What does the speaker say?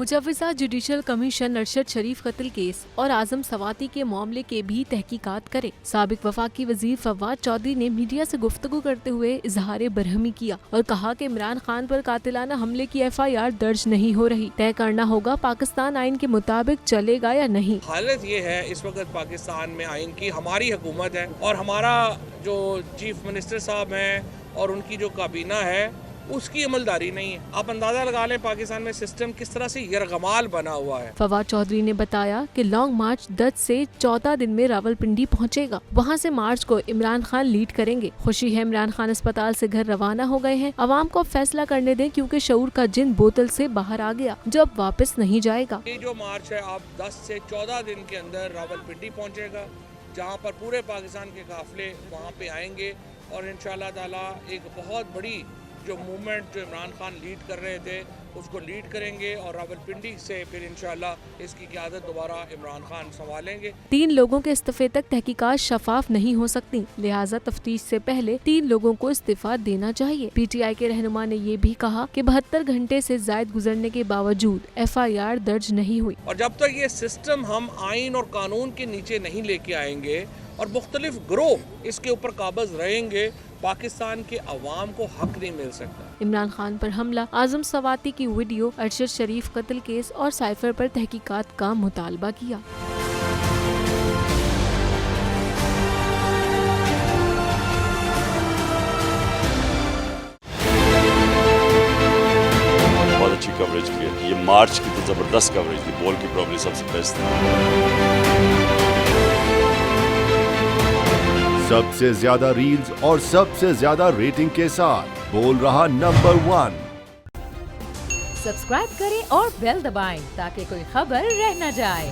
मुजव्वज़ा judicial commission Arshad शरीफ कत्ल case और आजम सवाती के मामले के भी तहकीकात करे। साबिक वफाकी वजीर फवाद चौधरी ने मीडिया से गुफ्तगू करते हुए इजहार बरहमी किया और कहा कि इमरान खान पर कातिलाना हमले की FIR दर्ज नहीं हो रही। तय करना होगा पाकिस्तान आइन के मुताबिक चलेगा या नहीं। हालत ये है इस वक्त पाकिस्तान में आइन की हमारी हुकूमत है और हमारा जो चीफ मिनिस्टर साहब हैं और उनकी जो काबीना है उसकी अमलदारी नहीं है। आप अंदाजा लगा लें पाकिस्तान में सिस्टम किस तरह से यरगमाल बना हुआ है। फवाद चौधरी ने बताया कि लॉन्ग मार्च 10 से 14 दिन में रावलपिंडी पहुंचेगा। वहां से मार्च को इमरान खान लीड करेंगे। खुशी है इमरान खान अस्पताल से घर रवाना हो गए हैं। अवाम को फैसला करने दें क्योंकि शऊर का जिन बोतल से बाहर आ गया जो अब वापस नहीं जाएगा। ये जो मार्च है आप 10 से 14 दिन के अंदर रावलपिंडी पहुँचेगा, जहाँ पर पूरे पाकिस्तान के काफिले वहाँ पे आएंगे और इंशाअल्लाह ताला एक बहुत बड़ी जो मूवमेंट जो इमरान खान लीड कर रहे थे उसको लीड करेंगे और रावलपिंडी से फिर इंशाअल्लाह इसकी क़यादत दोबारा इमरान खान संभालेंगे। 3 लोगों के इस्तीफे तक तहकीकात शफाफ नहीं हो सकती, लिहाजा तफ्तीश से पहले 3 लोगों को इस्तीफा देना चाहिए। PTI के रहनुमा ने ये भी कहा कि 72 घंटे से जायद गुजरने के बावजूद FIR दर्ज नहीं हुई और जब तक ये सिस्टम हम आइन और कानून के नीचे नहीं लेके आएंगे और मुख्तलिफ ग्रोह इसके ऊपर काबज रहेंगे, पाकिस्तान के अवाम को हक नहीं मिल सकता। इमरान खान पर हमला, आजम सवाती की वीडियो, अरशद शरीफ कत्ल केस और साइफर पर तहकीकात का मुतालबा किया। बहुत अच्छी कवरेज की है। ये मार्च की तो जबरदस्त कवरेज थी, बॉल की प्रॉब्लम सबसे बेस्ट थी। सबसे ज्यादा रील्स और सबसे ज्यादा रेटिंग के साथ बोल रहा नंबर 1। सब्सक्राइब करें और बेल दबाएं ताकि कोई खबर रह न जाए।